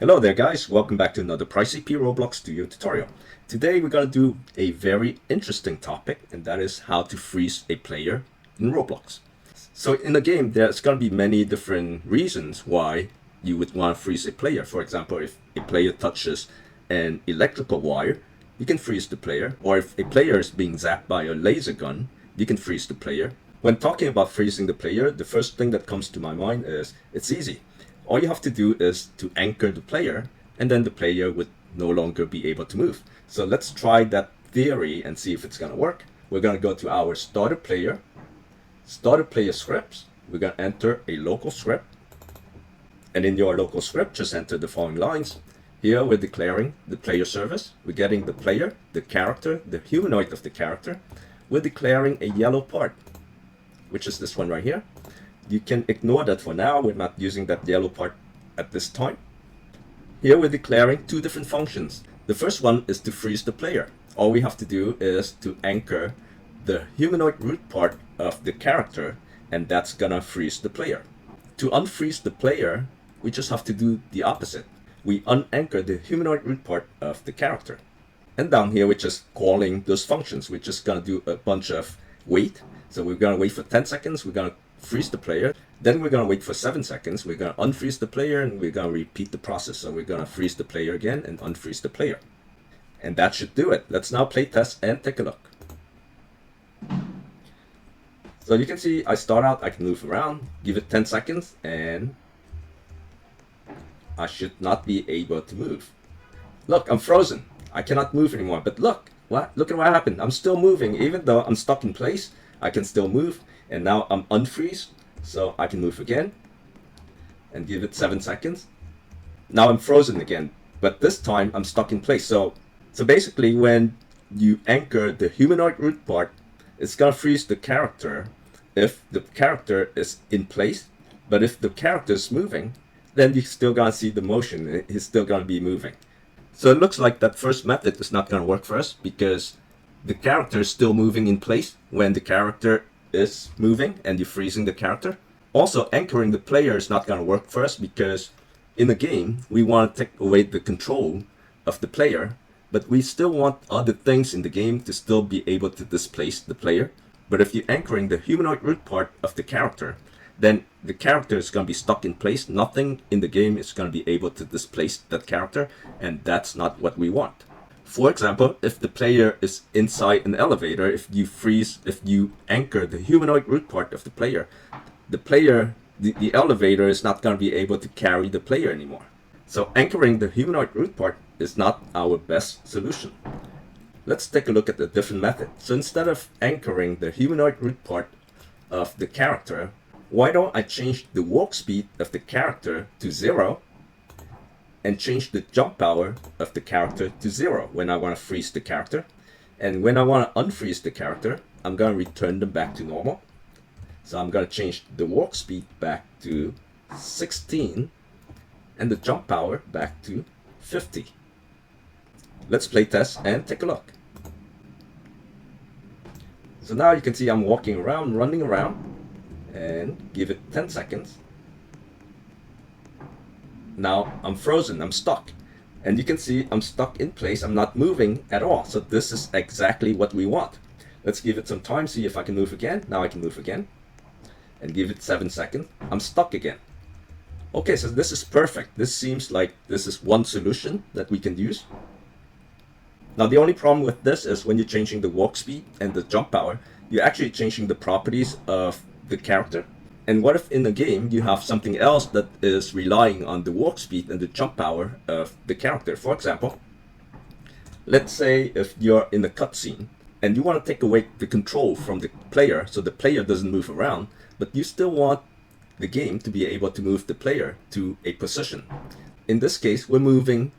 Hello there guys, welcome back to another pricey Roblox Studio tutorial. Today we're going to do a very interesting topic, and that is how to freeze a player in Roblox. So in the game there's going to be many different reasons why you would want to freeze a player. For example, if a player touches an electrical wire, you can freeze the player. Or if a player is being zapped by a laser gun, you can freeze the player. When talking about freezing the player, the first thing that comes to my mind is it's easy. All you have to do is to anchor the player, and then the player would no longer be able to move. So let's try that theory and see if it's going to work. We're going to go to our starter player scripts. We're going to enter a local script. And in your local script, just enter the following lines. Here we're declaring the player service. We're getting the player, the character, the humanoid of the character. We're declaring a yellow part, which is this one right here. You can ignore that for now. We're not using that yellow part at this time. Here we're declaring two different functions. The first one is to freeze the player. All we have to do is to anchor the humanoid root part of the character, and that's gonna freeze the player. To unfreeze the player, we just have to do the opposite. We unanchor the humanoid root part of the character. And down here we're just calling those functions. We're just gonna do a bunch of wait. So we're gonna wait for 10 seconds. We're gonna freeze the player, then we're going to wait for 7 seconds, we're going to unfreeze the player, and we're going to repeat the process. So we're going to freeze the player again and unfreeze the player, and that should do it. Let's now play test and take a look. So you can see I start out, I can move around, give it 10 seconds, and I should not be able to move. Look, I'm frozen, I cannot move anymore. But look at what happened. I'm still moving. Even though I'm stuck in place, I can still move. And now I'm unfreeze, so I can move again and give it 7 seconds. Now I'm frozen again, but this time I'm stuck in place. So basically, when you anchor the humanoid root part, it's gonna freeze the character if the character is in place. But if the character is moving, then you're still gonna see the motion. He's still gonna be moving. So it looks like that first method is not gonna work for us, because the character is still moving in place when the character is moving and you're freezing the character. Also, anchoring the player is not going to work for us, because in the game we want to take away the control of the player, but we still want other things in the game to still be able to displace the player. But if you're anchoring the humanoid root part of the character, then the character is going to be stuck in place. Nothing in the game is going to be able to displace that character, and that's not what we want. For example, if the player is inside an elevator, if you anchor the humanoid root part of the player, the elevator is not going to be able to carry the player anymore. So anchoring the humanoid root part is not our best solution. Let's take a look at a different method. So instead of anchoring the humanoid root part of the character, why don't I change the walk speed of the character to 0, and change the jump power of the character to 0 when I want to freeze the character. And when I want to unfreeze the character, I'm going to return them back to normal. So I'm going to change the walk speed back to 16 and the jump power back to 50. Let's play test and take a look. So now you can see I'm walking around, running around, and give it 10 seconds. Now I'm frozen, I'm stuck. And you can see I'm stuck in place, I'm not moving at all. So this is exactly what we want. Let's give it some time, see if I can move again. Now I can move again. And give it 7 seconds. I'm stuck again. Okay, so this is perfect. This seems like this is one solution that we can use. Now the only problem with this is when you're changing the walk speed and the jump power, you're actually changing the properties of the character. And what if in the game you have something else that is relying on the walk speed and the jump power of the character? For example, let's say if you're in a cutscene and you want to take away the control from the player so the player doesn't move around, but you still want the game to be able to move the player to a position. In this case, we're moving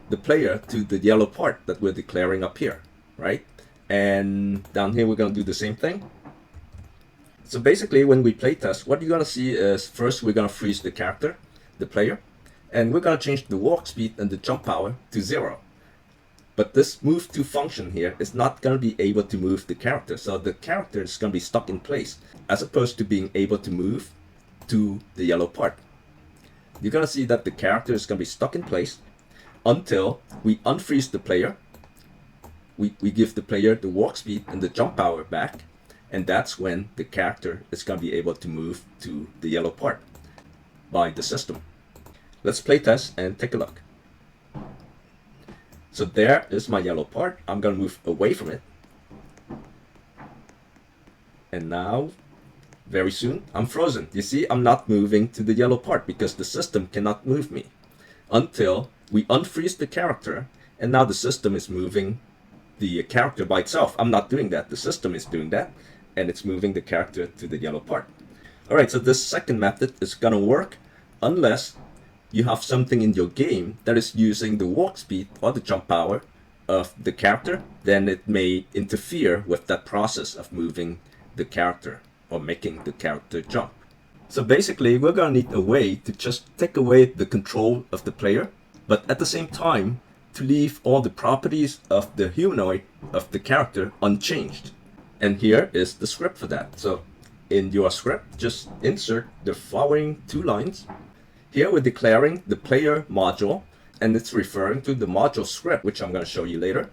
the player to the yellow part that we're declaring up here, right? And down here we're going to do the same thing. So basically, when we play test, what you're going to see is first we're going to freeze the character, the player, and we're going to change the walk speed and the jump power to 0. But this move to function here is not going to be able to move the character. So the character is going to be stuck in place, as opposed to being able to move to the yellow part. you're gonna see that the character is gonna be stuck in place until we unfreeze the player. We give the player the walk speed and the jump power back, and that's when the character is gonna be able to move to the yellow part by the system. Let's play test and take a look. So there is my yellow part. I'm gonna move away from it. And now, very soon, I'm frozen. You see, I'm not moving to the yellow part because the system cannot move me until we unfreeze the character, and now the system is moving the character by itself. I'm not doing that. The system is doing that, and it's moving the character to the yellow part. All right, so this second method is gonna work unless you have something in your game that is using the walk speed or the jump power of the character. Then it may interfere with that process of moving the character or making the character jump. So basically, we're gonna need a way to just take away the control of the player, but at the same time to leave all the properties of the humanoid of the character unchanged. And here is the script for that. So in your script, just insert the following 2 lines. Here we're declaring the player module, and it's referring to the module script, which I'm going to show you later.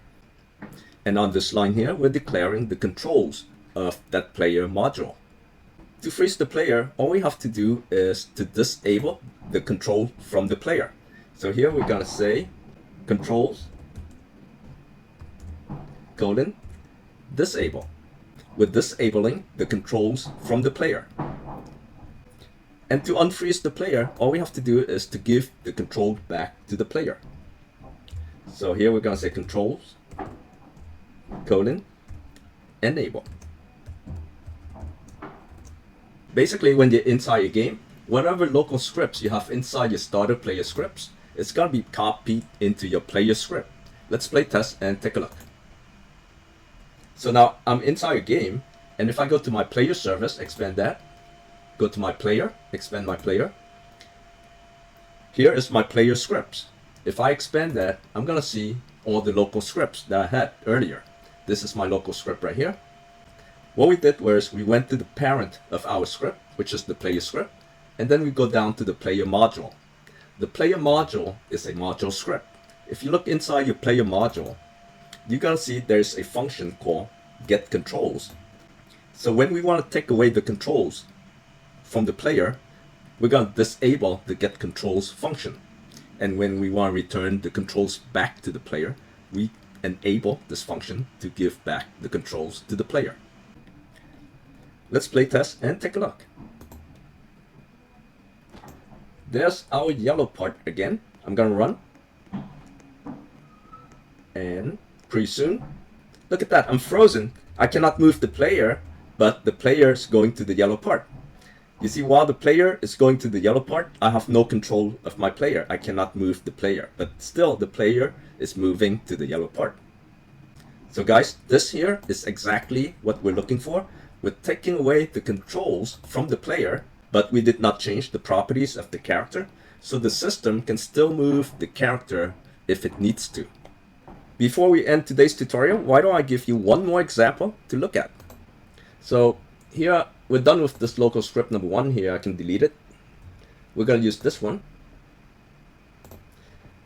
And on this line here, we're declaring the controls of that player module. To freeze the player, all we have to do is to disable the control from the player. So here we're going to say controls, disable. We're disabling the controls from the player. And to unfreeze the player, all we have to do is to give the control back to the player. So here we're going to say controls, enable. Basically, when you're inside your game, whatever local scripts you have inside your starter player scripts, it's going to be copied into your player script. Let's play test and take a look. So now I'm inside a game, and if I go to my player service, expand that, go to my player, expand my player. Here is my player scripts. If I expand that, I'm gonna see all the local scripts that I had earlier. This is my local script right here. What we did was we went to the parent of our script, which is the player script, and then we go down to the player module. The player module is a module script. If you look inside your player module, you're gonna see there's a function called get controls. So when we want to take away the controls from the player, we're gonna disable the get controls function. And when we want to return the controls back to the player, we enable this function to give back the controls to the player. Let's play test and take a look. There's our yellow part again. I'm gonna run. And pretty soon, look at that, I'm frozen. I cannot move the player, but the player is going to the yellow part. You see, while the player is going to the yellow part, I have no control of my player. I cannot move the player, but still the player is moving to the yellow part. So guys, this here is exactly what we're looking for. We're taking away the controls from the player, but we did not change the properties of the character, so the system can still move the character if it needs to. Before we end today's tutorial, why don't I give you one more example to look at. So here, we're done with this local script number 1 here. I can delete it. We're going to use this one.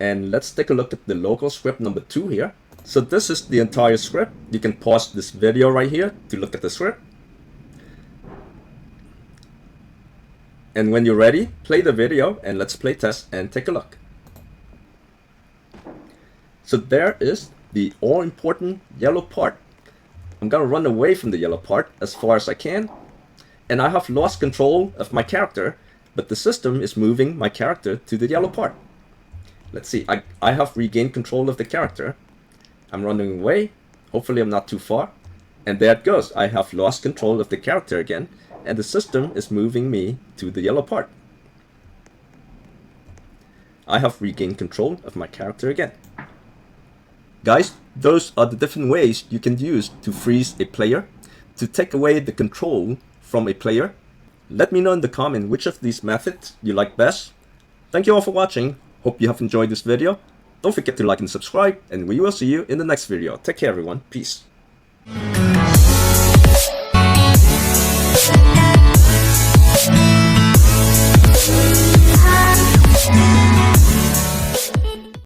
And let's take a look at the local script number 2 here. So this is the entire script. You can pause this video right here to look at the script. And when you're ready, play the video and let's play test and take a look. So there is the all-important yellow part. I'm gonna run away from the yellow part as far as I can. And I have lost control of my character, but the system is moving my character to the yellow part. Let's see, I have regained control of the character. I'm running away. Hopefully I'm not too far. And there it goes. I have lost control of the character again, and the system is moving me to the yellow part. I have regained control of my character again. Guys, those are the different ways you can use to freeze a player, to take away the control from a player. Let me know in the comment which of these methods you like best. Thank you all for watching. Hope you have enjoyed this video. Don't forget to like and subscribe, and we will see you in the next video. Take care everyone. Peace.